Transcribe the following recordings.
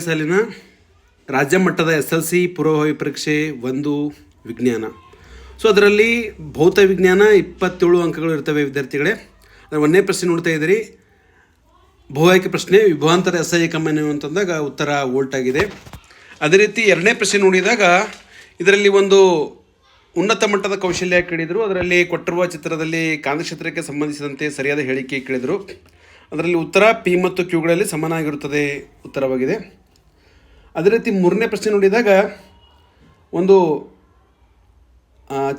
ಸಾಲಿನ ರಾಜ್ಯ ಮಟ್ಟದ SLC ಪೂರ್ವಭಾವಿ ಪರೀಕ್ಷೆ 1 ವಿಜ್ಞಾನ. ಸೊ ಅದರಲ್ಲಿ ಭೌತ ವಿಜ್ಞಾನ 27 ಅಂಕಗಳು ಇರ್ತವೆ ವಿದ್ಯಾರ್ಥಿಗಳೇ. ಅದರ 1ನೇ ಪ್ರಶ್ನೆ ನೋಡ್ತಾ ಇದ್ದೀರಿ. ಬಹು ಆಯ್ಕೆ ಪ್ರಶ್ನೆ, ವಿಭವಾಂತರ SI ಕಮ್ಮಿ ಅಂತಂದಾಗ ಉತ್ತರ ವೋಲ್ಟ್ ಆಗಿದೆ. ಅದೇ ರೀತಿ 2ನೇ ಪ್ರಶ್ನೆ ನೋಡಿದಾಗ ಇದರಲ್ಲಿ ಒಂದು ಉನ್ನತ ಮಟ್ಟದ ಕೌಶಲ್ಯ ಕೇಳಿದರು. ಅದರಲ್ಲಿ ಕೊಟ್ಟಿರುವ ಚಿತ್ರದಲ್ಲಿ ಕಾಂತ ಕ್ಷೇತ್ರಕ್ಕೆ ಸಂಬಂಧಿಸಿದಂತೆ ಸರಿಯಾದ ಹೇಳಿಕೆ ಕೇಳಿದರು. ಅದರಲ್ಲಿ ಉತ್ತರ P ಮತ್ತು Qಗಳಲ್ಲಿ ಸಮನಾಗಿರುತ್ತದೆ ಉತ್ತರವಾಗಿದೆ. ಅದೇ ರೀತಿ 3ನೇ ಪ್ರಶ್ನೆ ನೋಡಿದಾಗ ಒಂದು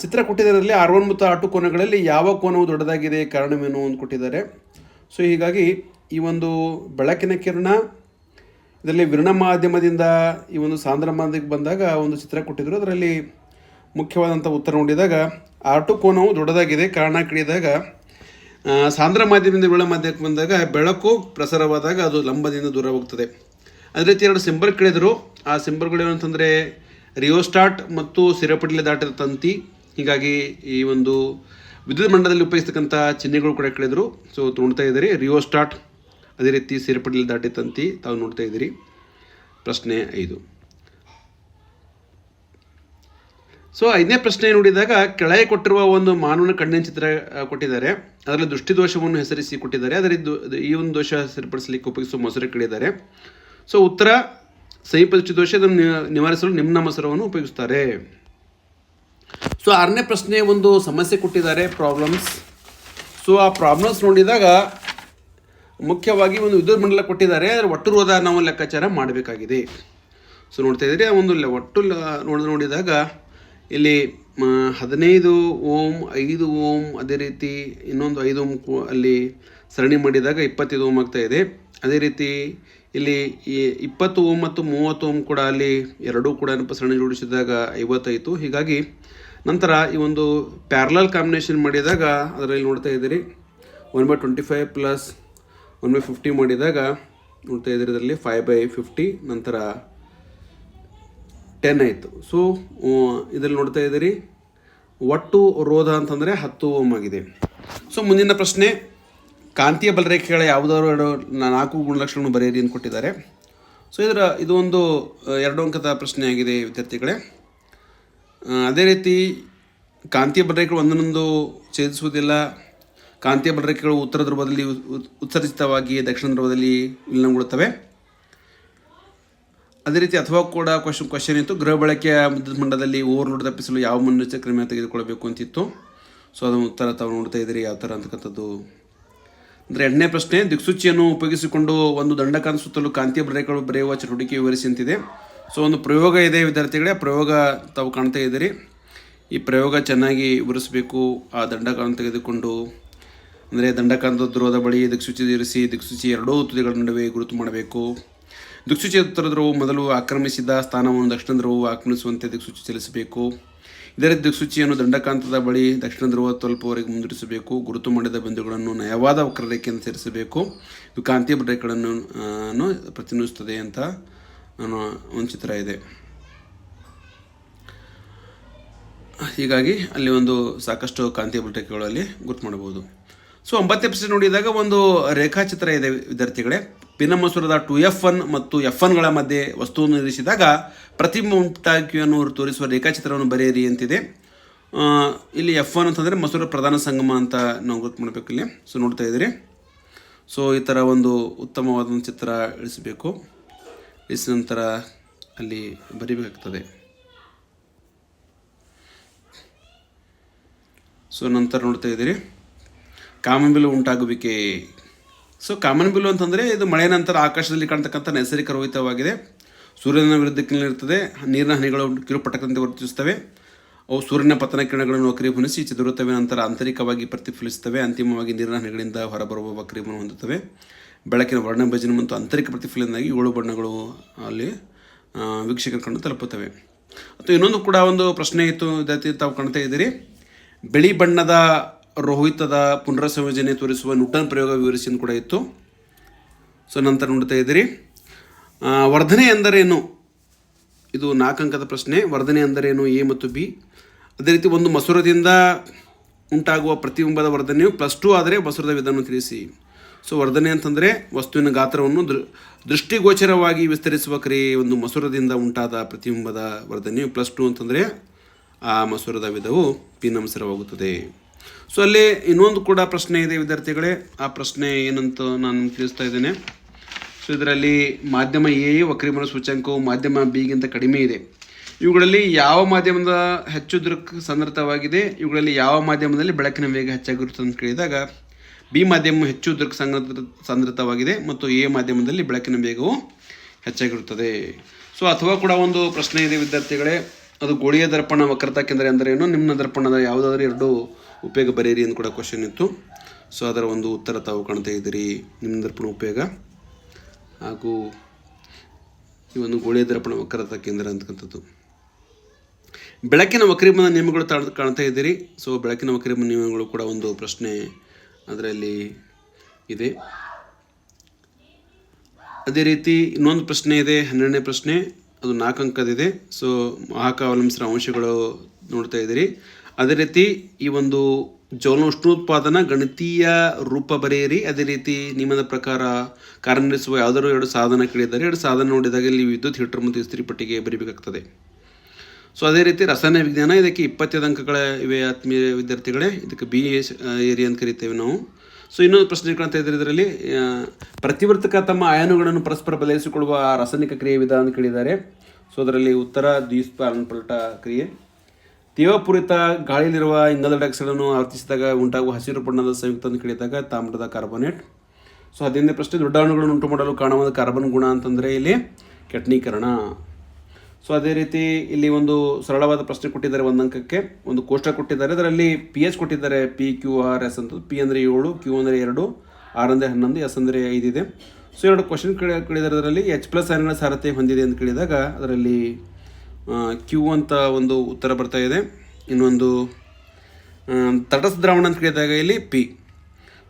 ಚಿತ್ರ ಕೊಟ್ಟಿದ್ದರಲ್ಲಿ R1 ಮತ್ತು R2 ಕೋನಗಳಲ್ಲಿ ಯಾವ ಕೋನವು ದೊಡ್ಡದಾಗಿದೆ, ಕಾರಣವೇನು ಅಂತ ಕೊಟ್ಟಿದ್ದಾರೆ. ಸೊ ಹೀಗಾಗಿ ಈ ಒಂದು ಬೆಳಕಿನ ಕಿರಣ ಇದರಲ್ಲಿ ವಿರಣ ಮಾಧ್ಯಮದಿಂದ ಈ ಒಂದು ಸಾಂದ್ರ ಮಾಧ್ಯಮಕ್ಕೆ ಬಂದಾಗ ಒಂದು ಚಿತ್ರ ಕೊಟ್ಟಿದ್ದರು. ಅದರಲ್ಲಿ ಮುಖ್ಯವಾದಂಥ ಉತ್ತರ ನೋಡಿದಾಗ R2 ಕೋನವು ದೊಡ್ಡದಾಗಿದೆ, ಕಾರಣ ಕೇಳಿದಾಗ ಸಾಂದ್ರ ಮಾಧ್ಯಮದಿಂದ ವಿರಳ ಮಾಧ್ಯಮಕ್ಕೆ ಬಂದಾಗ ಬೆಳಕು ಪ್ರಸಾರವಾದಾಗ ಅದು ಲಂಬದಿಂದ ದೂರ ಹೋಗ್ತದೆ. ಅದೇ ರೀತಿ 2 ಸಿಂಬಲ್ ಕೇಳಿದರು. ಆ ಸಿಂಬಲ್ಗಳು ಏನಂತಂದರೆ ರಿಯೋಸ್ಟಾಟ್ ಮತ್ತು ಸಿರಪಟಲಿ ದಾಟಿದ ತಂತಿ. ಹೀಗಾಗಿ ಈ ಒಂದು ವಿದ್ಯುತ್ ಮಂಡಲದಲ್ಲಿ ಉಪಯೋಗಿಸ್ತಕ್ಕಂಥ ಚಿಹ್ನೆಗಳು ಕೂಡ ಕೇಳಿದರು. ಸೊ ನೋಡ್ತಾ ಇದ್ದೀರಿ ರಿಯೋಸ್ಟಾಟ್, ಅದೇ ರೀತಿ ಸಿರಪಟಲಿ ದಾಟಿದ ತಂತಿ ತಾವು ನೋಡ್ತಾ ಇದ್ದೀರಿ. ಪ್ರಶ್ನೆ 5. ಸೊ 5ನೇ ಪ್ರಶ್ನೆ ನೋಡಿದಾಗ ಕೆಳಗೆ ಕೊಟ್ಟಿರುವ ಒಂದು ಮಾನವನ ಕಣ್ಣಿನ ಚಿತ್ರ ಕೊಟ್ಟಿದ್ದಾರೆ. ಅದರಲ್ಲಿ ದೃಷ್ಟಿದೋಷವನ್ನು ಹೆಸರಿಸಿ ಕೊಟ್ಟಿದ್ದಾರೆ. ಅದರಿಂದ ಈ ಒಂದು ದೋಷ ಸರಿಪಡಿಸಲಿಕ್ಕೆ ಉಪಯೋಗಿಸುವ ಮೊಸರು ಕೇಳಿದ್ದಾರೆ. ಸೊ ಉತ್ತರ ಸಮೀಪ ದೃಷ್ಟಿದೋಷ, ಇದನ್ನು ನಿವಾರಿಸಲು ನಿಮ್ನ ಮೊಸರವನ್ನು ಉಪಯೋಗಿಸ್ತಾರೆ. ಸೊ 6ನೇ ಪ್ರಶ್ನೆ ಒಂದು ಸಮಸ್ಯೆ ಕೊಟ್ಟಿದ್ದಾರೆ, ಪ್ರಾಬ್ಲಮ್ಸ್. ಸೊ ಆ ಪ್ರಾಬ್ಲಮ್ಸ್ ನೋಡಿದಾಗ ಮುಖ್ಯವಾಗಿ ಒಂದು ವಿದ್ಯುತ್ ಮಂಡಲ ಕೊಟ್ಟಿದ್ದಾರೆ. ಅದರ ಒಟ್ಟು ರೋಧ ನಾವು ಲೆಕ್ಕಾಚಾರ ಮಾಡಬೇಕಾಗಿದೆ. ಸೊ ನೋಡ್ತಾ ಇದ್ದೀರಿ ಒಂದು ಒಟ್ಟು ನೋಡಿದಾಗ ಇಲ್ಲಿ 15 ಓಮ್, 5 ಓಮ್, ಅದೇ ರೀತಿ ಇನ್ನೊಂದು 5 ಓಮ್ ಅಲ್ಲಿ ಸರಣಿ ಮಾಡಿದಾಗ 25 ಓಮ್ ಆಗ್ತಾ ಇದೆ. ಅದೇ ರೀತಿ ಇಲ್ಲಿ ಈ 20 ಓಮ್ ಮತ್ತು 30 ಓಮ್ ಕೂಡ ಅಲ್ಲಿ ಎರಡೂ ಕೂಡ ಸರಣಿ ಜೋಡಿಸಿದಾಗ 50 ಹೀಗಾಗಿ ನಂತರ ಈ ಒಂದು ಪ್ಯಾರಲಲ್ ಕಾಂಬಿನೇಷನ್ ಮಾಡಿದಾಗ ಅದರಲ್ಲಿ ನೋಡ್ತಾ ಇದ್ದೀರಿ 1/25 ಪ್ಲಸ್ 1/50 ಮಾಡಿದಾಗ ನೋಡ್ತಾ ಇದ್ದೀರಿ ಇದರಲ್ಲಿ 5/50 ನಂತರ 10 ಆಯಿತು. ಸೊ ಇದರಲ್ಲಿ ನೋಡ್ತಾ ಇದ್ದೀರಿ ಒಟ್ಟು ರೋಧ ಅಂತಂದರೆ 10 ಓಮ್ ಆಗಿದೆ. ಸೊ ಮುಂದಿನ ಪ್ರಶ್ನೆ, ಕಾಂತೀಯ ಬಲರೇಖೆಗಳ ಯಾವುದಾದ್ರು 4 ಗುಣಲಕ್ಷಣವನ್ನು ಬರೆಯಿರಿ ಅಂತ ಕೊಟ್ಟಿದ್ದಾರೆ. ಸೊ ಇದು ಒಂದು 2 ಅಂಕದ ಪ್ರಶ್ನೆ ಆಗಿದೆ ವಿದ್ಯಾರ್ಥಿಗಳೇ. ಅದೇ ರೀತಿ ಕಾಂತೀಯ ಬಲರೇಖೆಗಳು ಒಂದೊಂದು ಛೇದಿಸುವುದಿಲ್ಲ. ಕಾಂತೀಯ ಬಲರೇಖೆಗಳು ಉತ್ತರ ಧ್ರುವದಲ್ಲಿ ಉತ್ಸರ್ಜಿತವಾಗಿ ದಕ್ಷಿಣ ಧ್ರುವದಲ್ಲಿ ವಿಲೀನಗೊಳ್ಳುತ್ತವೆ. ಅದೇ ರೀತಿ ಅಥವಾ ಕೂಡ ಕ್ವಶನ್ ಇತ್ತು, ಗೃಹ ಬಳಕೆಯ ವಿದ್ಯುತ್ ಮಂಡಲದಲ್ಲಿ ಓವರ್ಲೋಡ್ ತಪ್ಪಿಸಲು ಯಾವ ಮುನ್ನೆಚ್ಚರಿಕೆ ಕ್ರಮ ತೆಗೆದುಕೊಳ್ಳಬೇಕು ಅಂತಿತ್ತು. ಸೊ ಅದನ್ನು ಉತ್ತರ ತಾವು ನೋಡ್ತಾ ಇದ್ದೀರಿ ಯಾವ ಥರ ಅಂತಕ್ಕಂಥದ್ದು. ಅಂದರೆ 8ನೇ ಪ್ರಶ್ನೆ, ದಿಕ್ಸೂಚಿಯನ್ನು ಉಪಯೋಗಿಸಿಕೊಂಡು ಒಂದು ದಂಡಕಾಂತ ಸುತ್ತಲೂ ಕಾಂತೀಯ ಬಲರೇಖೆಗಳು ಬರೆಯುವ ಚಟುವಟಿಕೆ ವಿವರಿಸಿ ಅಂತಿದೆ. ಸೊ ಒಂದು ಪ್ರಯೋಗ ಇದೆ ವಿದ್ಯಾರ್ಥಿಗಳೇ, ಪ್ರಯೋಗ ತಾವು ಕಾಣ್ತಾ ಇದ್ದೀರಿ. ಈ ಪ್ರಯೋಗ ಚೆನ್ನಾಗಿ ವಿವರಿಸಬೇಕು. ಆ ದಂಡಕಾಂತ ತೆಗೆದುಕೊಂಡು ಅಂದರೆ ದಂಡಕಾಂತ ಧ್ರುವದ ಬಳಿ ದಿಕ್ಸೂಚಿ ಇರಿಸಿ ದಿಕ್ಸೂಚಿ ಎರಡೂ ತುದಿಗಳ ನಡುವೆ ಗುರುತು ಮಾಡಬೇಕು. ದಿಕ್ಸೂಚಿ ಉತ್ತರ ಧ್ರುವವು ಮೊದಲು ಆಕ್ರಮಿಸಿದ ಸ್ಥಾನವನ್ನು ದಕ್ಷಿಣ ಧ್ರುವವು ಆಕ್ರಮಿಸುವಂತೆ ದಿಕ್ಸೂಚಿ ಚಲಿಸಬೇಕು. ಇದರ ದಿಕ್ಸೂಚಿಯನ್ನು ದಂಡಕಾಂತದ ಬಳಿ ದಕ್ಷಿಣ ಧ್ರುವ ತಲುಪುವವರೆಗೆ ಮುಂದುವರಿಸಬೇಕು. ಗುರುತು ಮಾಡಿದ ಬಿಂದುಗಳನ್ನು ನಯವಾದ ವಕ್ರರೇಖೆಯನ್ನು ಸೇರಿಸಬೇಕು. ಇದು ಕಾಂತೀಯ ಬಲರೇಖೆಗಳನ್ನು ಪ್ರತಿನಿಧಿಸುತ್ತದೆ ಅಂತ ಒಂದು ಚಿತ್ರ ಇದೆ. ಹೀಗಾಗಿ ಅಲ್ಲಿ ಒಂದು ಸಾಕಷ್ಟು ಕಾಂತೀಯ ಬಲರೇಖೆಗಳಲ್ಲಿ ಗುರುತು ಮಾಡಬಹುದು. ಸೊ 9ನೇ ಪ್ರಶ್ನೆ ನೋಡಿದಾಗ ಒಂದು ರೇಖಾಚಿತ್ರ ಇದೆ ವಿದ್ಯಾರ್ಥಿಗಳೇ. ಪಿನಮಸೂರದ 2F1 ಮತ್ತು F1ಗಳ ಮಧ್ಯೆ ವಸ್ತುವನ್ನು ಇರಿಸಿದಾಗ ಪ್ರತಿಬಿಂಬ ಉಂಟಾಗುವಿಕೆಯನ್ನು ತೋರಿಸುವ ರೇಖಾಚಿತ್ರವನ್ನು ಬರೆಯಿರಿ ಅಂತಿದೆ. ಇಲ್ಲಿ F1 ಅಂತಂದರೆ ಮಸೂರ ಪ್ರಧಾನ ಸಂಗಮ ಅಂತ ನಾವು ಗುರುತು ಮಾಡಬೇಕು ಇಲ್ಲಿ. ಸೊ ನೋಡ್ತಾ ಇದ್ದೀರಿ. ಸೊ ಈ ಥರ ಒಂದು ಉತ್ತಮವಾದ ಚಿತ್ರ ಇಳಿಸಬೇಕು. ಇಳಿಸಿದ ನಂತರ ಅಲ್ಲಿ ಬರಿಬೇಕಾಗ್ತದೆ. ಸೊ ನಂತರ ನೋಡ್ತಾ ಇದ್ದೀರಿ ಕಾಮನಬಿಲ್ಲು ಉಂಟಾಗುವಿಕೆ. ಸೊ ಕಾಮನಬಿಲ್ಲು ಅಂತಂದರೆ ಇದು ಮಳೆಯ ನಂತರ ಆಕಾಶದಲ್ಲಿ ಕಾಣ್ತಕ್ಕಂಥ ನೈಸರ್ಗಿಕ ರೋಹಿತವಾಗಿದೆ. ಸೂರ್ಯನ ವಿರುದ್ಧ ದಿಕ್ಕಿನಲ್ಲಿರ್ತದೆ. ನೀರಿನ ಹನಿಗಳು ಕಿರುಪಟಕದಂತೆ ವರ್ತಿಸುತ್ತವೆ. ಅವು ಸೂರ್ಯನ ಪತನ ಕಿರಣಗಳನ್ನು ವಕ್ರೀಭವಿಸಿ ಚದುರುತ್ತವೆ. ನಂತರ ಆಂತರಿಕವಾಗಿ ಪ್ರತಿಫಲಿಸುತ್ತವೆ. ಅಂತಿಮವಾಗಿ ನೀರಿನ ಹನಿಗಳಿಂದ ಹೊರಬರುವ ವಕ್ರೀಭವನ ಹೊಂದುತ್ತವೆ. ಬೆಳಕಿನ ವರ್ಣಭಜನೆ ಮತ್ತು ಆಂತರಿಕ ಪ್ರತಿಫಲದಿಂದಾಗಿ 7 ಬಣ್ಣಗಳು ಅಲ್ಲಿ ವೀಕ್ಷಕರ ಕಣ್ಣು ತಲುಪುತ್ತವೆ. ಮತ್ತು ಇನ್ನೊಂದು ಕೂಡ ಒಂದು ಪ್ರಶ್ನೆ ಇತ್ತು ವಿದ್ಯಾರ್ಥಿ ತಾವು ಕಾಣ್ತಾ ಇದ್ದೀರಿ. ಬಿಳಿ ಬಣ್ಣದ ರೋಹಿತದ ಪುನರ್ಸಂಯೋಜನೆ ತೋರಿಸುವ ನ್ಯೂಟನ್ ಪ್ರಯೋಗ ವಿವರಿಸಿ ಕೂಡ ಇತ್ತು. ಸೊ ನಂತರ ನೋಡ್ತಾ ಇದ್ದೀರಿ ವರ್ಧನೆ ಎಂದರೇನು, ಇದು 4 ಅಂಕದ ಪ್ರಶ್ನೆ. ವರ್ಧನೆ ಎಂದರೇನು, ಎ ಮತ್ತು ಬಿ. ಅದೇ ರೀತಿ ಒಂದು ಮಸೂರದಿಂದ ಉಂಟಾಗುವ ಪ್ರತಿಬಿಂಬದ ವರ್ಧನೆಯು +2 ಆದರೆ ಮಸೂರದ ವಿಧಾನವನ್ನು ತಿಳಿಸಿ. ಸೊ ವರ್ಧನೆ ಅಂತಂದರೆ ವಸ್ತುವಿನ ಗಾತ್ರವನ್ನು ದೃಷ್ಟಿಗೋಚರವಾಗಿ ವಿಸ್ತರಿಸುವ ಕ್ರಿಯೆ ಒಂದು ಮಸೂರದಿಂದ ಉಂಟಾದ ಪ್ರತಿಬಿಂಬದ ವರ್ಧನೆಯು. +2 ಅಂತಂದರೆ ಆ ಮಸೂರದ ವಿಧವು ಪಿನಂಸರವಾಗುತ್ತದೆ. ಸೊ ಅಲ್ಲಿ ಇನ್ನೊಂದು ಕೂಡ ಪ್ರಶ್ನೆ ಇದೆ ವಿದ್ಯಾರ್ಥಿಗಳೇ. ಆ ಪ್ರಶ್ನೆ ಏನಂತ ನಾನು ತಿಳಿಸ್ತಾ ಇದ್ದೇನೆ. ಸೊ ಇದರಲ್ಲಿ ಮಾಧ್ಯಮ ಎ ವಕ್ರೀಭವನ ಸೂಚ್ಯಂಕವು ಮಾಧ್ಯಮ ಬಿಗಿಂತ ಕಡಿಮೆ ಇದೆ. ಇವುಗಳಲ್ಲಿ ಯಾವ ಮಾಧ್ಯಮದ ಹೆಚ್ಚು ದೃಕ್ ಸಾಂದ್ರತವಾಗಿದೆ, ಇವುಗಳಲ್ಲಿ ಯಾವ ಮಾಧ್ಯಮದಲ್ಲಿ ಬೆಳಕಿನ ವೇಗ ಹೆಚ್ಚಾಗಿರುತ್ತದೆ ಅಂತ ಕೇಳಿದಾಗ ಬಿ ಮಾಧ್ಯಮವು ಹೆಚ್ಚು ದೃಕ್ ಸಾಂದ್ರತವಾಗಿದೆ ಮತ್ತು ಎ ಮಾಧ್ಯಮದಲ್ಲಿ ಬೆಳಕಿನ ವೇಗವು ಹೆಚ್ಚಾಗಿರುತ್ತದೆ. ಸೊ ಅಥವಾ ಕೂಡ ಒಂದು ಪ್ರಶ್ನೆ ಇದೆ ವಿದ್ಯಾರ್ಥಿಗಳೇ, ಅದು ಗೋಳೀಯ ದರ್ಪಣ ವಕ್ರತಾ ಕೇಂದ್ರ ಎಂದರೇನು, ನಿಮ್ನ ದರ್ಪಣದ ಯಾವುದಾದ್ರೂ 2 ಉಪಯೋಗ ಬರೆಯಿರಿ ಅಂತ ಕೂಡ ಕ್ವಶನ್ ಇತ್ತು. ಸೊ ಅದರ ಒಂದು ಉತ್ತರ ತಾವು ಕಾಣ್ತಾ ಇದ್ದೀರಿ. ನಿಮ್ಮ ದರ್ಪಣ ಉಪಯೋಗ ಹಾಗೂ ಈ ಒಂದು ಗೋಳೀಯ ದರ್ಪಣ ವಕ್ರತಾ ಕೇಂದ್ರ ಅಂತಕ್ಕಂಥದ್ದು. ಬೆಳಕಿನ ವಕ್ರೀಭವನ ನಿಯಮಗಳು ಕಾಣ್ತಾ ಇದ್ದೀರಿ. ಸೊ ಬೆಳಕಿನ ವಕ್ರೀಭವನ ನಿಯಮಗಳು ಕೂಡ ಒಂದು ಪ್ರಶ್ನೆ ಅದರಲ್ಲಿ ಇದೆ. ಅದೇ ರೀತಿ ಇನ್ನೊಂದು ಪ್ರಶ್ನೆ ಇದೆ, 12ನೇ ಪ್ರಶ್ನೆ, ಅದು 4 ಅಂಕದಿದೆ. ಸೊ ವಾಹಕ ಅವಲಂಬಿಸಿದ ಅಂಶಗಳು ನೋಡ್ತಾ ಇದ್ದೀರಿ. ಅದೇ ರೀತಿ ಈ ಒಂದು ಜ್ವಲನ ಉಷ್ಣೋತ್ಪಾದನಾ ಗಣಿತೀಯ ರೂಪ ಬರೆಯಿರಿ. ಅದೇ ರೀತಿ ನಿಯಮದ ಪ್ರಕಾರ ಕಾರ್ಯನಿರ್ವಹಿಸುವ ಯಾವುದಾದ್ರು 2 ಸಾಧನ ಕೇಳಿದ್ದಾರೆ. 2 ಸಾಧನ ನೋಡಿದಾಗ ಇಲ್ಲಿ ವಿದ್ಯುತ್ ಹೀಟರ್ ಮತ್ತು ಇಸ್ತ್ರಿ ಪಟ್ಟಿಗೆ ಬರೀಬೇಕಾಗ್ತದೆ. ಸೊ ಅದೇ ರೀತಿ ರಸಾಯನ ವಿಜ್ಞಾನ, ಇದಕ್ಕೆ 25 ಅಂಕಗಳ ಇವೆ ಆತ್ಮೀಯ ವಿದ್ಯಾರ್ಥಿಗಳೇ. ಇದಕ್ಕೆ ಬಿ ಏರಿಯಾ ಅಂತ ಕರಿತೇವೆ ನಾವು. ಸೊ ಇನ್ನೊಂದು ಪ್ರಶ್ನೆ ಕಾಣ್ತಾ ಇದ್ದಾರೆ ಇದರಲ್ಲಿ, ಪ್ರತಿವರ್ತಕ ತಮ್ಮ ಅಯಾನುಗಳನ್ನು ಪರಸ್ಪರ ಬದಲಾಯಿಸಿಕೊಳ್ಳುವ ರಾಸಾಯನಿಕ ಕ್ರಿಯೆ ವಿಧ ಅಂತ ಕೇಳಿದ್ದಾರೆ. ಸೊ ಅದರಲ್ಲಿ ಉತ್ತರ ದ್ವಿಸ್ಪಲ್ಟ ಕ್ರಿಯೆ. ತೇವಪೂರಿತ ಗಾಳಿಯಲ್ಲಿರುವ ಇಂಗಾಲದ ಡೈಆಕ್ಸೈಡನ್ನು ಆವರ್ತಿಸಿದಾಗ ಉಂಟಾಗುವ ಹಸಿರು ಬಣ್ಣದ ಸಂಯುಕ್ತ ಅಂತ ಕೇಳಿದಾಗ ತಾಮ್ರದ ಕಾರ್ಬೊನೇಟ್. ಸೊ 15ನೇ ಪ್ರಶ್ನೆ, ದೊಡ್ಡ ಅಣುಗಳನ್ನು ಉಂಟು ಮಾಡಲು ಕಾರಣವಾದ ಕಾರ್ಬನ್ ಗುಣ ಅಂತಂದರೆ ಇಲ್ಲಿ ಕೆಟ್ನೀಕರಣ. ಸೊ ಅದೇ ರೀತಿ ಇಲ್ಲಿ ಒಂದು ಸರಳವಾದ ಪ್ರಶ್ನೆ ಕೊಟ್ಟಿದ್ದಾರೆ, 1 ಅಂಕಕ್ಕೆ ಒಂದು ಕೋಷ್ಟಕ ಕೊಟ್ಟಿದ್ದಾರೆ. ಅದರಲ್ಲಿ pH ಕೊಟ್ಟಿದ್ದಾರೆ, PQRS ಅಂತ. P ಅಂದರೆ 7, Q ಅಂದರೆ 2, R ಅಂದರೆ 11, S ಅಂದರೆ 5 ಇದೆ. ಸೊ 2 ಕ್ವಶನ್ ಕೇಳಿದ್ದಾರೆ. ಅದರಲ್ಲಿ H+ ಅನಿಲ ಸಾರತೆ ಹೊಂದಿದೆ ಅಂತ ಕೇಳಿದಾಗ ಅದರಲ್ಲಿ Q ಅಂತ ಒಂದು ಉತ್ತರ ಬರ್ತಾ ಇದೆ. ಇನ್ನೊಂದು ತಟಸ್ಥ ದ್ರಾವಣ ಅಂತ ಕೇಳಿದಾಗ ಇಲ್ಲಿ P.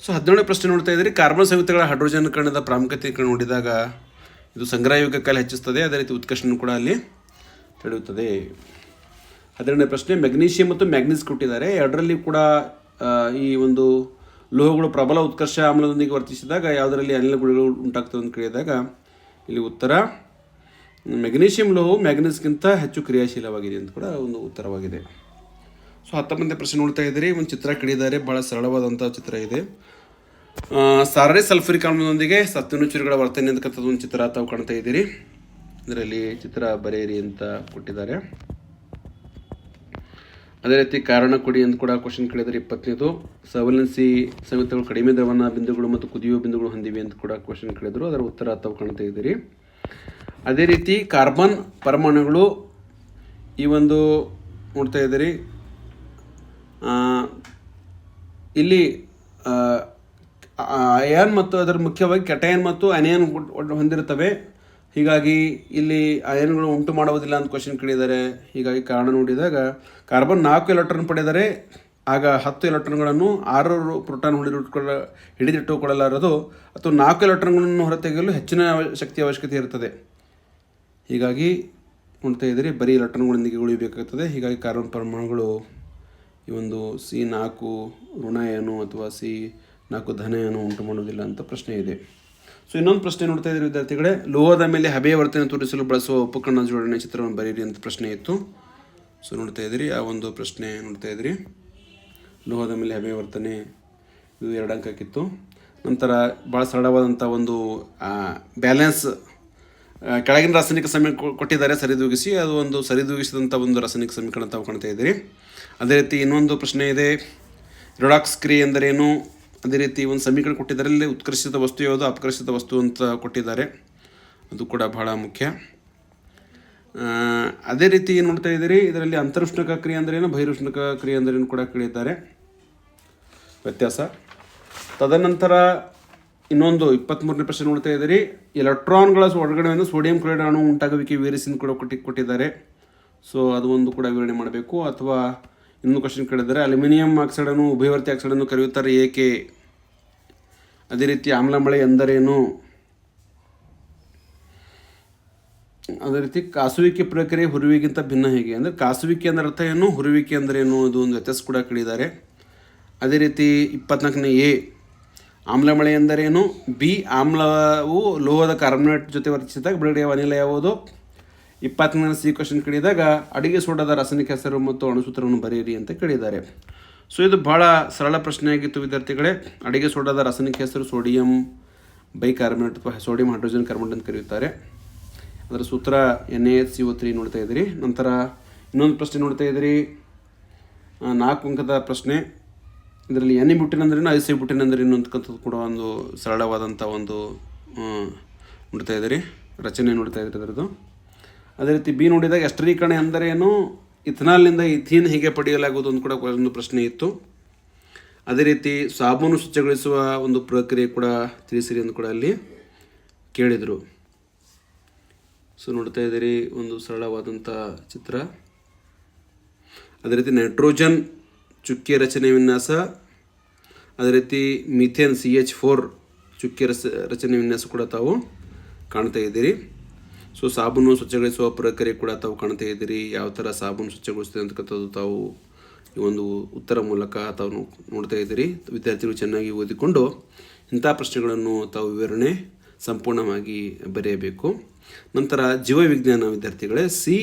ಸೊ 17ನೇ ಪ್ರಶ್ನೆ ನೋಡ್ತಾ ಇದ್ದೀರಿ, ಕಾರ್ಬನ್ ಸಂಯುಕ್ತಗಳ ಹೈಡ್ರೋಜನ್ ಕಣದ ಪ್ರಾಮುಖ್ಯತೆ ನೋಡಿದಾಗ ಇದು ಸಂಗ್ರಹಯೋಗ್ಯ ಕಾಲ ಹೆಚ್ಚಿಸ್ತದೆ. ಅದೇ ರೀತಿ ಉತ್ಕರ್ಷಣ ಕೂಡ ಅಲ್ಲಿ ತಡೆಯುತ್ತದೆ. 12ನೇ ಪ್ರಶ್ನೆ, ಮೆಗ್ನೀಷಿಯಂ ಮತ್ತು ಮ್ಯಾಗ್ನೀಸ್ ಕೊಟ್ಟಿದ್ದಾರೆ. 2ರಲ್ಲಿ ಕೂಡ ಈ ಒಂದು ಲೋಹಗಳು ಪ್ರಬಲ ಉತ್ಕರ್ಷ ಆಮ್ಲದೊಂದಿಗೆ ವರ್ತಿಸಿದಾಗ ಯಾವುದರಲ್ಲಿ ಅನಿಲ ಗುಳಿಗಳು ಉಂಟಾಗ್ತವೆ ಅಂತ ಕೇಳಿದಾಗ ಇಲ್ಲಿ ಉತ್ತರ ಮೆಗ್ನೀಷಿಯಂ ಲೋಹವು ಮ್ಯಾಗ್ನೀಸ್ಗಿಂತ ಹೆಚ್ಚು ಕ್ರಿಯಾಶೀಲವಾಗಿದೆ ಅಂತ ಕೂಡ ಒಂದು ಉತ್ತರವಾಗಿದೆ. ಸೊ 19ನೇ ಪ್ರಶ್ನೆ ನೋಡ್ತಾ ಇದ್ದೀರಿ, ಒಂದು ಚಿತ್ರ ಕೇಳಿದ್ದಾರೆ, ಭಾಳ ಸರಳವಾದಂಥ ಚಿತ್ರ ಇದೆ. ಸಾರಡೆ ಸಲ್ಫ್ಯೂರಿಕ್ ಆಮ್ಲದೊಂದಿಗೆ ಸತ್ವನುಚುರುಗಳ ವರ್ತನೆ ಅಂತಕ್ಕಂಥದ್ದು ಒಂದು ಚಿತ್ರ ತಾವು ಕಾಣ್ತಾ ಇದ್ದೀರಿ. ಇದರಲ್ಲಿ ಚಿತ್ರ ಬರೆಯಿರಿ ಅಂತ ಕೊಟ್ಟಿದ್ದಾರೆ. ಅದೇ ರೀತಿ ಕಾರಣ ಕೊಡಿ ಅಂತ ಕೂಡ ಕ್ವಶನ್ ಕೇಳಿದರೆ 20ನೇದು. ಸವಲೆನ್ಸಿ ಸಂಯುಕ್ತಗಳು ಕಡಿಮೆ ದ್ರವಣ ಬಿಂದುಗಳು ಮತ್ತು ಕುದಿಯುವ ಬಿಂದುಗಳು ಹೊಂದಿವೆ ಅಂತ ಕೂಡ ಕ್ವಶನ್ ಕೇಳಿದರು. ಅದರ ಉತ್ತರ ತಾವು ಕಾಣ್ತಾ ಇದ್ದೀರಿ. ಅದೇ ರೀತಿ ಕಾರ್ಬನ್ ಪರಮಾಣುಗಳು ಈ ಒಂದು ನೋಡ್ತಾ ಇದ್ದೀರಿ, ಇಲ್ಲಿ ಅಯಾನ್ ಮತ್ತು ಅದರ ಮುಖ್ಯವಾಗಿ ಕೆಟಯನ್ ಮತ್ತು ಅನಿಯನ್ ಹೊಂದಿರುತ್ತವೆ. ಹೀಗಾಗಿ ಇಲ್ಲಿ ಅಯಾನ್ಗಳು ಉಂಟು ಮಾಡುವುದಿಲ್ಲ ಅಂತ ಕ್ವಶನ್ ಕೇಳಿದ್ದಾರೆ. ಹೀಗಾಗಿ ಕಾರಣ ನೋಡಿದಾಗ ಕಾರ್ಬನ್ 4 ಎಲೆಕ್ಟ್ರಾನ್ ಪಡೆದರೆ ಆಗ 10 ಎಲೆಕ್ಟ್ರಾನ್ಗಳನ್ನು 6 ಪ್ರೋಟಾನ್ ಹಿಡಿದಿಟ್ಟುಕೊಳ್ಳಲಾರದು ಅಥವಾ 4 ಎಲೆಕ್ಟ್ರಾನ್ಗಳನ್ನು ಹೊರತೆಗೆಯಲು ಹೆಚ್ಚಿನ ಶಕ್ತಿಯ ಅವಶ್ಯಕತೆ ಇರುತ್ತದೆ. ಹೀಗಾಗಿ ನೋಡ್ತಾ ಇದ್ದೀರಿ, ಬರೀ ಎಲೆಕ್ಟ್ರಾನ್ಗಳೊಂದಿಗೆ ಉಳಿಬೇಕಾಗ್ತದೆ. ಹೀಗಾಗಿ ಕಾರ್ಬನ್ ಪರಮಾಣುಗಳು ಈ ಒಂದು C4 ಋಣಾಯನು ಅಥವಾ C4 ಧನಾಯನು ಉಂಟು ಮಾಡುವುದಿಲ್ಲ ಅಂತ ಪ್ರಶ್ನೆ ಇದೆ. ಸೊ ಇನ್ನೊಂದು ಪ್ರಶ್ನೆ ನೋಡ್ತಾ ಇದ್ದೀರಿ ವಿದ್ಯಾರ್ಥಿಗಳೇ, ಲೋಹದ ಮೇಲೆ ಹಬೆಯ ವರ್ತನೆ ತೋರಿಸಲು ಬಳಸುವ ಉಪಕರಣ ಜೋಡಣೆ ಚಿತ್ರವನ್ನು ಬರೀರಿ ಅಂತ ಪ್ರಶ್ನೆ ಇತ್ತು. ಸೊ ನೋಡ್ತಾ ಇದ್ದೀರಿ, ಆ ಒಂದು ಪ್ರಶ್ನೆ ನೋಡ್ತಾ ಇದ್ದೀರಿ, ಲೋಹದ ಮೇಲೆ ಹಬೆಯ ವರ್ತನೆ, ಇದು 2 ಅಂಕಕ್ಕಿತ್ತು. ನಂತರ ಭಾಳ ಸರಳವಾದಂಥ ಒಂದು ಬ್ಯಾಲೆನ್ಸ್ ಕೆಳಗಿನ ರಾಸಾಯನಿಕ ಸಮೀಕರಣ ಕೊಟ್ಟಿದ್ದಾರೆ ಸರಿದೂಗಿಸಿ, ಅದು ಒಂದು ಸರಿದೂಗಿಸಿದಂಥ ಒಂದು ರಾಸಾಯನಿಕ ಸಮೀಕರಣ ತಾವು ಕಾಣ್ತಾ ಇದ್ದೀರಿ. ಅದೇ ರೀತಿ ಇನ್ನೊಂದು ಪ್ರಶ್ನೆ ಇದೆ, ರೆಡಾಕ್ಸ್ ಕ್ರಿಯೆ ಎಂದರೇನು. ಅದೇ ರೀತಿ ಒಂದು ಸಮೀಕರಣ ಕೊಟ್ಟಿದ್ದಾರೆ, ಇಲ್ಲಿ ಉತ್ಕರ್ಷಿತ ವಸ್ತು ಯಾವುದು, ಅಪಕರ್ಷಿತ ವಸ್ತು ಅಂತ ಕೊಟ್ಟಿದ್ದಾರೆ, ಅದು ಕೂಡ ಬಹಳ ಮುಖ್ಯ. ಅದೇ ರೀತಿ ನೋಡ್ತಾ ಇದ್ದೀರಿ, ಇದರಲ್ಲಿ ಅಂತರುಷ್ಣಕ ಕ್ರಿಯೆ ಅಂದ್ರೇನು, ಬಹಿರುಷ್ಣಕ ಕ್ರಿಯೆ ಅಂದ್ರೇನು ಕೂಡ ಕೇಳಿದ್ದಾರೆ, ವ್ಯತ್ಯಾಸ. ತದನಂತರ ಇನ್ನೊಂದು 23ನೇ ಪ್ರಶ್ನೆ ನೋಡ್ತಾ ಇದ್ದೀರಿ, ಎಲೆಕ್ಟ್ರಾನ್ಗಳ ಒಳಗಡೆಯನ್ನು ಸೋಡಿಯಂ ಕ್ಲೋರೈಡ್ ಅಣು ಉಂಟಾಗುವಿಕೆ ವಿವರಿಸಿ ಕೂಡ ಕೊಟ್ಟಿದ್ದಾರೆ. ಸೊ ಅದು ಒಂದು ಕೂಡ ವಿವರಣೆ ಮಾಡಬೇಕು. ಅಥವಾ ಇನ್ನೊಂದು ಕ್ವಶನ್ ಕೇಳಿದ್ದಾರೆ, ಅಲ್ಯೂಮಿನಿಯಂ ಆಕ್ಸೈಡನ್ನು ಉಭಯವರ್ತಿ ಆಕ್ಸೈಡನ್ನು ಕರೆಯುತ್ತಾರೆ ಏಕೆ. ಅದೇ ರೀತಿ ಆಮ್ಲ ಮಳೆ ಎಂದರೇನು. ಅದೇ ರೀತಿ ಕಾಸುವಿಕೆ ಪ್ರಕ್ರಿಯೆ ಹುರುವಿಗಿಂತ ಭಿನ್ನ ಹೇಗೆ, ಅಂದರೆ ಕಾಸುವಿಕೆ ಅಂದರೆ ಅರ್ಥ ಏನು, ಹುರುವಿಕೆ ಅಂದರೇನು, ಅದು ಒಂದು ವ್ಯತ್ಯಾಸ ಕೂಡ ಕೇಳಿದ್ದಾರೆ. ಅದೇ ರೀತಿ 24ನೇ ಎ, ಆಮ್ಲಮಳೆ ಎಂದರೇನು? ಬಿ. ಆಮ್ಲವು ಲೋಹದ ಕಾರ್ಬನೇಟ್ ಜೊತೆ ವರ್ತಿಸಿದಾಗ ಬಿಡುಗಡೆಯ ಅನಿಲ ಯಾವುದು? 24ನೇ ಸಿ ಕ್ವಶನ್ ಕೇಳಿದಾಗ ಅಡಿಗೆ ಸೋಡಾದ ರಾಸಾಯನಿಕ ಹೆಸರು ಮತ್ತು ಅಣುಸೂತ್ರವನ್ನು ಬರೆಯಿರಿ ಅಂತ ಕೇಳಿದ್ದಾರೆ. ಸೊ ಇದು ಭಾಳ ಸರಳ ಪ್ರಶ್ನೆಯಾಗಿತ್ತು ವಿದ್ಯಾರ್ಥಿಗಳೇ. ಅಡಿಗೆ ಸೋಡಾದ ರಾಸಾಯನಿಕ ಹೆಸರು ಸೋಡಿಯಂ ಬೈಕಾರ್ಬನೇಟ್ ಅಥವಾ ಸೋಡಿಯಂ ಹೈಡ್ರೋಜನ್ ಕಾರ್ಬನೇಟ್ ಅಂತ ಕರೆಯುತ್ತಾರೆ. ಅದರ ಸೂತ್ರ NaHCO3 ನೋಡ್ತಾ ಇದ್ದೀರಿ. ನಂತರ ಇನ್ನೊಂದು ಪ್ರಶ್ನೆ ನೋಡ್ತಾ ಇದ್ದೀರಿ, 4 ಅಂಕದ ಪ್ರಶ್ನೆ. ಇದರಲ್ಲಿ N-ಬ್ಯೂಟಿನ್ ಅಂದ್ರೇನು, ಐಸೋಬ್ಯೂಟಿನ್ ಅಂದ್ರೇನು ಅಂತಕ್ಕಂಥದ್ದು ಕೂಡ ಒಂದು ಸರಳವಾದಂಥ ಒಂದು ನೋಡ್ತಾ ಇದ್ದೀರಿ, ರಚನೆ ನೋಡ್ತಾ ಇದ್ದೀರಿ ಅದರದ್ದು. ಅದೇ ರೀತಿ ಬಿ ನೋಡಿದಾಗ ಎಸ್ಟರೀಕರಣ ಎಂದರೇನು, ಇಥನಾಲ್ನಿಂದ ಇಥೀನ್ ಹೇಗೆ ಪಡೆಯಲಾಗುವುದು ಅಂತ ಕೂಡ ಒಂದು ಪ್ರಶ್ನೆ ಇತ್ತು. ಅದೇ ರೀತಿ ಸಾಬೂನು ಸ್ವಚ್ಛಗೊಳಿಸುವ ಒಂದು ಪ್ರಕ್ರಿಯೆ ಕೂಡ ತಿಳಿಸಿರಿ ಅಂತ ಕೂಡ ಅಲ್ಲಿ ಕೇಳಿದರು. ಸೊ ನೋಡ್ತಾ ಇದ್ದೀರಿ ಒಂದು ಸರಳವಾದಂಥ ಚಿತ್ರ. ಅದೇ ರೀತಿ ನೈಟ್ರೋಜನ್ ಚುಕ್ಕೆ ರಚನೆ ವಿನ್ಯಾಸ, ಅದೇ ರೀತಿ ಮಿಥೇನ್ CH4 ಚುಕ್ಕೆ ರಚನೆ ವಿನ್ಯಾಸ ಕೂಡ ತಾವು ಕಾಣ್ತಾ ಇದ್ದೀರಿ. ಸೊ ಸಾಬೂನು ಸ್ವಚ್ಛಗೊಳಿಸುವ ಪ್ರಕ್ರಿಯೆ ಕೂಡ ತಾವು ಕಾಣ್ತಾ ಇದ್ದೀರಿ. ಯಾವ ಥರ ಸಾಬೂನು ಸ್ವಚ್ಛಗೊಳಿಸ್ತದೆ ಅಂತಕ್ಕಂಥದ್ದು ತಾವು ಈ ಒಂದು ಉತ್ತರ ಮೂಲಕ ತಾವು ನೋಡ್ತಾ ಇದ್ದೀರಿ. ವಿದ್ಯಾರ್ಥಿಗಳು ಚೆನ್ನಾಗಿ ಓದಿಕೊಂಡು ಇಂಥ ಪ್ರಶ್ನೆಗಳನ್ನು ತಾವು ವಿವರಣೆ ಸಂಪೂರ್ಣವಾಗಿ ಬರೆಯಬೇಕು. ನಂತರ ಜೀವವಿಜ್ಞಾನ ವಿದ್ಯಾರ್ಥಿಗಳೇ, ಸಿ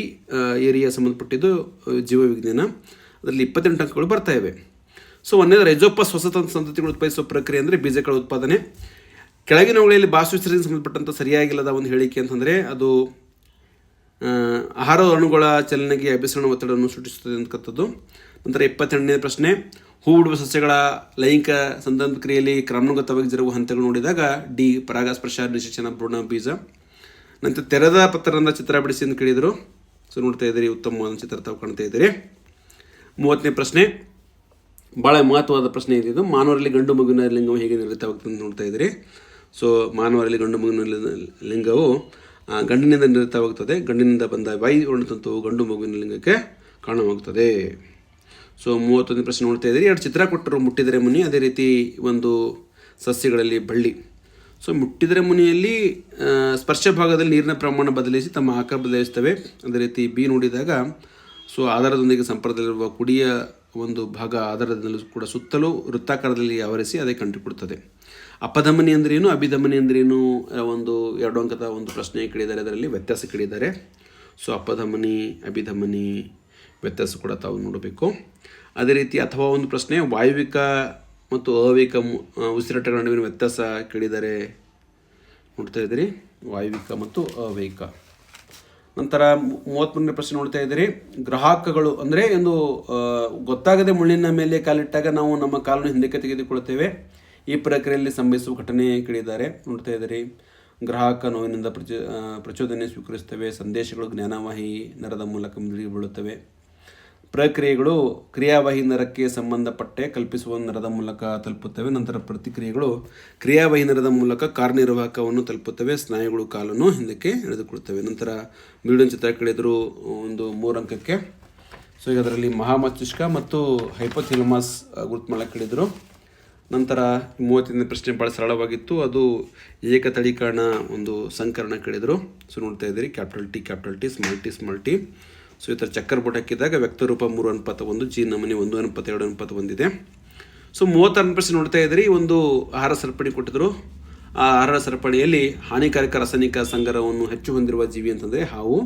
ಏರಿಯಾ ಸಂಬಂಧಪಟ್ಟಿದ್ದು ಜೀವವಿಜ್ಞಾನ. ಅದರಲ್ಲಿ 28 ಅಂಕಗಳು ಬರ್ತಾ ಇವೆ. ಸೊ ಒಂದನೇದು ರೈಜೋಪಸ್ ಹೊಸ ಸಂತತಿಗಳು ಉತ್ಪಾದಿಸುವ ಪ್ರಕ್ರಿಯೆ ಅಂದರೆ ಬೀಜಗಳ ಉತ್ಪಾದನೆ. ಕೆಳಗಿನವುಗಳಲ್ಲಿ ಭಾಷಾವಿಸ್ತರಣೆಗೆ ಸಂಬಂಧಪಟ್ಟಂಥ ಸರಿಯಾಗಿಲ್ಲದ ಒಂದು ಹೇಳಿಕೆ ಅಂತಂದರೆ ಅದು ಆಹಾರ ಅಣುಗಳ ಚಲನೆಗೆ ಅಭಿಸರಣ ಒತ್ತಡವನ್ನು ಸೃಷ್ಟಿಸುತ್ತದೆ ಅಂತಕ್ಕಂಥದ್ದು. ನಂತರ 22ನೇ ಪ್ರಶ್ನೆ, ಹೂ ಬಿಡುವ ಸಸ್ಯಗಳ ಲೈಂಗಿಕ ಸಂತಾನ ಕ್ರಿಯೆಯಲ್ಲಿ ಕ್ರಮಾನುಗತವಾಗಿ ಜರುಗುವ ಹಂತಗಳು ನೋಡಿದಾಗ ಡಿ. ಪರಾಗಸ್ಪರ್ಶ, ನಿಷೇಚನ, ಭ್ರೂಣ, ಬೀಜ. ನಂತರ ತೆರೆದ ಪತ್ರದಿಂದ ಚಿತ್ರ ಬಿಡಿಸಿ ಅಂತ ಕೇಳಿದರು. ಸೊ ನೋಡ್ತಾ ಇದ್ದೀರಿ, ಉತ್ತಮವಾದ ಚಿತ್ರ ತಾವು ಕಾಣ್ತಾ ಇದ್ದೀರಿ. 30ನೇ ಪ್ರಶ್ನೆ ಭಾಳ ಮಹತ್ವವಾದ ಪ್ರಶ್ನೆ ಇದ್ದಿದ್ದು, ಮಾನವರಲ್ಲಿ ಗಂಡು ಮಗುವಿನ ಲಿಂಗವು ಹೇಗೆ ನಿರ್ಮಿತವಾಗ್ತದೆ ಅಂತ ನೋಡ್ತಾ ಇದ್ದೀರಿ. ಸೊ ಮಾನವರಲ್ಲಿ ಗಂಡು ಮಗುವಿನ ಲಿಂಗವು ಗಂಡಿನಿಂದ ನಿರ್ಮಿತವಾಗುತ್ತದೆ. ಗಂಡಿನಿಂದ ಬಂದ ವೈ ವರ್ಣತಂತುವು ಗಂಡು ಮಗುವಿನ ಲಿಂಗಕ್ಕೆ ಕಾರಣವಾಗುತ್ತದೆ. ಸೊ 31ನೇ ಪ್ರಶ್ನೆ ನೋಡ್ತಾ ಇದ್ದೀರಿ. 2 ಚಿತ್ರ ಕೊಟ್ಟರು, ಮುಟ್ಟಿದರೆ ಮುನಿ, ಅದೇ ರೀತಿ ಒಂದು ಸಸ್ಯಗಳಲ್ಲಿ ಬಳ್ಳಿ. ಸೊ ಮುಟ್ಟಿದರೆ ಮುನಿಯಲ್ಲಿ ಸ್ಪರ್ಶ ಭಾಗದಲ್ಲಿ ನೀರಿನ ಪ್ರಮಾಣ ಬದಲಿಸಿ ತಮ್ಮ ಆಕಾರ ಬದಲಿಸ್ತವೆ. ಅದೇ ರೀತಿ ಬಿ ನೋಡಿದಾಗ ಸೊ ಆಧಾರದೊಂದಿಗೆ ಸಂಪರ್ಕದಲ್ಲಿರುವ ಕುಡಿಯ ಒಂದು ಭಾಗ ಆಧಾರದಲ್ಲೂ ಕೂಡ ಸುತ್ತಲೂ ವೃತ್ತಾಕಾರದಲ್ಲಿ ಆವರಿಸಿ ಅದೇ ಕಂಡುಕೊಡುತ್ತದೆ. ಅಪಧಮನಿ ಅಂದ್ರೇನು, ಅಭಿಧಮನಿ ಅಂದ್ರೇನು ಒಂದು 2 ಅಂಕದ ಒಂದು ಪ್ರಶ್ನೆ ಕೇಳಿದ್ದಾರೆ. ಅದರಲ್ಲಿ ವ್ಯತ್ಯಾಸ ಕೇಳಿದ್ದಾರೆ. ಸೊ ಅಪಧಮನಿ, ಅಭಿಧಮನಿ ವ್ಯತ್ಯಾಸ ಕೂಡ ತಾವು ನೋಡಬೇಕು. ಅದೇ ರೀತಿ ಅಥವಾ ಒಂದು ಪ್ರಶ್ನೆ, ವಾಯುವಿಕ ಮತ್ತು ಅವಿಕ ಉಸಿರಾಟಗಳ ನಡುವಿನ ವ್ಯತ್ಯಾಸ ಕೇಳಿದ್ದಾರೆ. ನೋಡ್ತಾ ಇದ್ದೀರಿ, ವಾಯುವಿಕ ಮತ್ತು ಅವೈಕ. ನಂತರ 33ನೇ ಪ್ರಶ್ನೆ ನೋಡ್ತಾ ಇದ್ದೀರಿ. ಗ್ರಾಹಕಗಳು ಅಂದರೆ ಒಂದು ಗೊತ್ತಾಗದೆ ಮುಳ್ಳಿನ ಮೇಲೆ ಕಾಲಿಟ್ಟಾಗ ನಾವು ನಮ್ಮ ಕಾಲನ್ನು ಹಿಂದಕ್ಕೆ ತೆಗೆದುಕೊಳ್ಳುತ್ತೇವೆ. ಈ ಪ್ರಕ್ರಿಯೆಯಲ್ಲಿ ಸಂಭವಿಸುವ ಘಟನೆ ಕೇಳಿದ್ದಾರೆ. ನೋಡ್ತಾ ಇದ್ದೀರಿ, ಗ್ರಾಹಕ ನೋವಿನಿಂದ ಪ್ರಚೋದನೆ ಸ್ವೀಕರಿಸುತ್ತವೆ. ಸಂದೇಶಗಳು ಜ್ಞಾನವಾಹಿ ನರದ ಮೂಲಕ ಮಿದುಳಿಗೆ ಬೀಳುತ್ತವೆ. ಪ್ರಕ್ರಿಯೆಗಳು ಕ್ರಿಯಾವಾಹಿ ನರಕ್ಕೆ ಸಂಬಂಧಪಟ್ಟೆ ಕಲ್ಪಿಸುವ ನರದ ಮೂಲಕ ತಲುಪುತ್ತವೆ. ನಂತರ ಪ್ರತಿಕ್ರಿಯೆಗಳು ಕ್ರಿಯಾವಾಹಿ ನರದ ಮೂಲಕ ಕಾರ್ಯನಿರ್ವಾಹಕವನ್ನು ತಲುಪುತ್ತವೆ. ಸ್ನಾಯುಗಳು ಕಾಲನ್ನು ಹಿಂದಕ್ಕೆ ಎಳೆದುಕೊಳ್ಳುತ್ತವೆ. ನಂತರ ಮೀಡಿಯನ್ ಚಿತ್ರ ಕೇಳಿದರು ಒಂದು 3 ಅಂಕಕ್ಕೆ. ಸೊ ಈಗ ಅದರಲ್ಲಿ ಮಹಾಮಸ್ತಿಷ್ಕ ಮತ್ತು ಹೈಪೋಥಿಲಮಸ್ ಗುರುತು ಮಾಡಕ್ಕೆ ಕೇಳಿದರು. ನಂತರ 35ನೇ ಪ್ರಶ್ನೆ ಭಾಳ ಸರಳವಾಗಿತ್ತು. ಅದು ಏಕತಳೀಕರಣ ಒಂದು ಸಂಕರಣ ಕೇಳಿದರು. ಸೊ ನೋಡ್ತಾ ಇದ್ದೀರಿ, capital T, small T. So ಈ ಥರ ಚಕ್ಕರ್ ಬೋಟ್ ಹಾಕಿದಾಗ ವ್ಯಕ್ತರೂಪ 3:1, ಜಿ ನಮೂನೆ 1:2:1 ಇದೆ. ಸೊ 36ನೇ ಪ್ರಶ್ನೆ ನೋಡ್ತಾ ಇದ್ದೀರಿ. ಒಂದು ಆಹಾರ ಸರಪಣಿ ಕೊಟ್ಟಿದ್ರು. ಆ ಆಹಾರ ಸರಪಣಿಯಲ್ಲಿ ಹಾನಿಕಾರಕ ರಾಸಾಯನಿಕ ಸಂಗರವನ್ನು ಹೆಚ್ಚು ಹೊಂದಿರುವ ಜೀವಿ ಅಂತಂದರೆ ಹಾವು.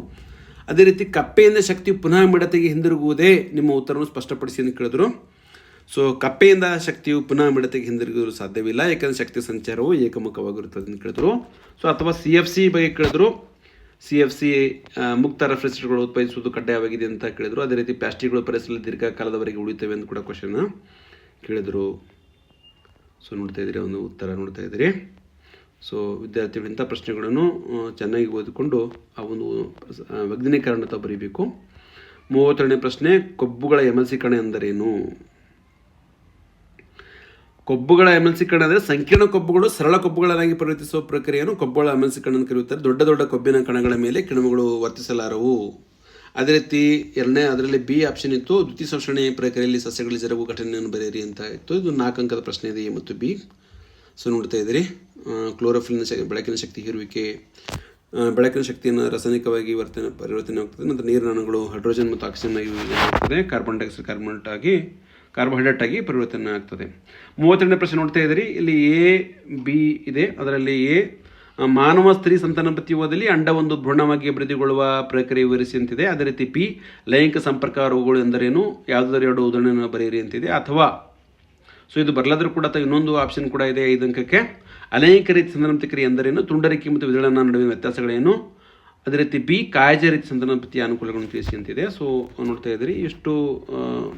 ಅದೇ ರೀತಿ ಕಪ್ಪೆಯಿಂದ ಶಕ್ತಿಯು ಪುನಃ ಮಿಡತೆಗೆ ಹಿಂದಿರುಗುವುದೇ? ನಿಮ್ಮ ಉತ್ತರವನ್ನು ಸ್ಪಷ್ಟಪಡಿಸಿ ಅಂತ ಕೇಳಿದ್ರು. ಸೊ ಕಪ್ಪೆಯಿಂದ ಶಕ್ತಿಯು ಪುನಃ ಮಿಡತೆಗೆ ಹಿಂದಿರುಗಲು ಸಾಧ್ಯವಿಲ್ಲ, ಯಾಕಂದರೆ ಶಕ್ತಿ ಸಂಚಾರವು ಏಕಮುಖವಾಗಿರುತ್ತದೆ ಅಂತ ಕೇಳಿದ್ರು. ಸೊ ಅಥವಾ CFC ಬಗ್ಗೆ ಕೇಳಿದ್ರು. CFC ಮುಕ್ತ ರೆಫ್ರಿಜರೇಟರ್ಗಳು ಉತ್ಪಾದಿಸುವುದು ಕಡ್ಡಾಯವಾಗಿದೆ ಅಂತ ಕೇಳಿದರು. ಅದೇ ರೀತಿ ಪ್ಲಾಸ್ಟಿಕ್ಗಳು ಪರಿಸರದಲ್ಲಿ ದೀರ್ಘಕಾಲದವರೆಗೆ ಉಳಿತವೆ ಅಂತ ಕೂಡ ಕ್ವಶನ್ ಕೇಳಿದರು. ಸೊ ನೋಡ್ತಾ ಇದ್ದೀರಿ, ಒಂದು ಉತ್ತರ ನೋಡ್ತಾ ಇದ್ದೀರಿ. ಸೊ ವಿದ್ಯಾರ್ಥಿಗಳು ಇಂಥ ಪ್ರಶ್ನೆಗಳನ್ನು ಚೆನ್ನಾಗಿ ಓದಿಕೊಂಡು ಆ ಒಂದು ವೈಜ್ಞಾನಿಕರಣ ತಾವು ಬರೀಬೇಕು. 32ನೇ ಪ್ರಶ್ನೆ, ಕೊಬ್ಬುಗಳ ಎಮಲ್ಸೀಕರಣ ಎಂದರೇನು? ಕೊಬ್ಬುಗಳ ಎಮಲ್ಸೀಕರಣ ಅಂದರೆ ಸಂಕೀರ್ಣ ಕೊಬ್ಬುಗಳು ಸರಳ ಕೊಬ್ಬುಗಳನ್ನಾಗಿ ಪರಿವರ್ತಿಸುವ ಪ್ರಕ್ರಿಯೆಯನ್ನು ಕೊಬ್ಬುಗಳ ಎಮಲ್ಸೀಕರಣ ಅಂತ ಕರೆಯುತ್ತಾರೆ. ದೊಡ್ಡ ದೊಡ್ಡ ಕೊಬ್ಬಿನ ಕಣಗಳ ಮೇಲೆ ಕಿಣ್ವಗಳು ವರ್ತಿಸಲಾರವು. ಅದೇ ರೀತಿ ಅದರಲ್ಲಿ ಬಿ ಆಪ್ಷನ್ ಇತ್ತು, ದ್ಯುತಿ ಸಂಶ್ಲೇಷಣೆ ಪ್ರಕ್ರಿಯೆಯಲ್ಲಿ ಸಸ್ಯಗಳಲ್ಲಿ ಜರುಗುವ ಘಟನೆಯನ್ನು ಬರೆಯಿರಿ ಅಂತ ಇತ್ತು. ಇದು 4 ಅಂಕದ ಪ್ರಶ್ನೆ ಇದೆ, ಎ ಮತ್ತು ಬಿ. ಸೊ ನೋಡ್ತಾ ಇದ್ದೀರಿ, ಕ್ಲೋರೋಫಿಲ್ನ ಬೆಳಕಿನ ಶಕ್ತಿ ಹೀರುವಿಕೆ, ಬೆಳಕಿನ ಶಕ್ತಿಯನ್ನು ರಾಸಾಯನಿಕವಾಗಿ ಪರಿವರ್ತನೆ ಆಗ್ತದೆ. ನಂತರ ನೀರಿನ ಅಣುಗಳು ಹೈಡ್ರೋಜನ್ ಮತ್ತು ಆಕ್ಸಿಜನ್ ಆಗಿ ಆಗ್ತದೆ. ಕಾರ್ಬನ್ ಡೈಆಕ್ಸೈಡ್ ಕಾರ್ಬನೇಟ್ ಆಗಿ ಕಾರ್ಬೋಹೈಡ್ರೇಟ್ ಆಗಿ ಪರಿವರ್ತನೆ ಆಗ್ತದೆ. 32ನೇ ಪ್ರಶ್ನೆ ನೋಡ್ತಾ ಇದ್ದೀರಿ. ಇಲ್ಲಿ ಎ ಬಿ ಇದೆ. ಅದರಲ್ಲಿ ಎ ಮಾನವ ಸ್ತ್ರೀ ಸಂತಾನೋತ್ಪತ್ತಿಯಲ್ಲಿ ಅಂಡವೊಂದು ಭ್ರೂಣವಾಗಿ ಅಭಿವೃದ್ಧಿಗೊಳ್ಳುವ ಪ್ರಕ್ರಿಯೆ ವಿವರಿಸಿ ಅಂತಿದೆ. ಅದೇ ರೀತಿ ಬಿ ಲೈಂಗಿಕ ಸಂಪರ್ಕ ರೋಗಗಳು ಎಂದರೇನು, ಯಾವುದಾದ್ರೂ 2 ಉದಾಹರಣೆಯನ್ನು ಬರೆಯಿರಿ ಅಂತಿದೆ. ಅಥವಾ ಸೊ ಇದು ಬರಲಾದರೂ ಕೂಡ ಇನ್ನೊಂದು ಆಪ್ಷನ್ ಕೂಡ ಇದೆ 5 ಅಂಕಕ್ಕೆ. ಅಲೈಂಗಿಕ ರೀತಿ ಸಂತಾನೋತ್ಪತ್ತಿ ಕ್ರಿಯೆ ಎಂದರೇನು, ತುಂಡರಿಕೆ ಮತ್ತು ವಿದಳನ ನಡುವಿನ ವ್ಯತ್ಯಾಸಗಳೇನು. ಅದೇ ರೀತಿ ಬಿ ಕಾಳಜಿ ರೀತಿ ಸಂತಾನೋತ್ಪತ್ತಿಯ ಅನುಕೂಲಗಳನ್ನು ತಿಳಿಸಿ ಅಂತಿದೆ. ಸೊ ನೋಡ್ತಾ ಇದ್ದೀರಿ, ಇಷ್ಟು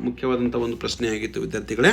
ಮುಖ್ಯವಾದಂಥ ಒಂದು ಪ್ರಶ್ನೆ ಆಗಿತ್ತು ವಿದ್ಯಾರ್ಥಿಗಳೇ.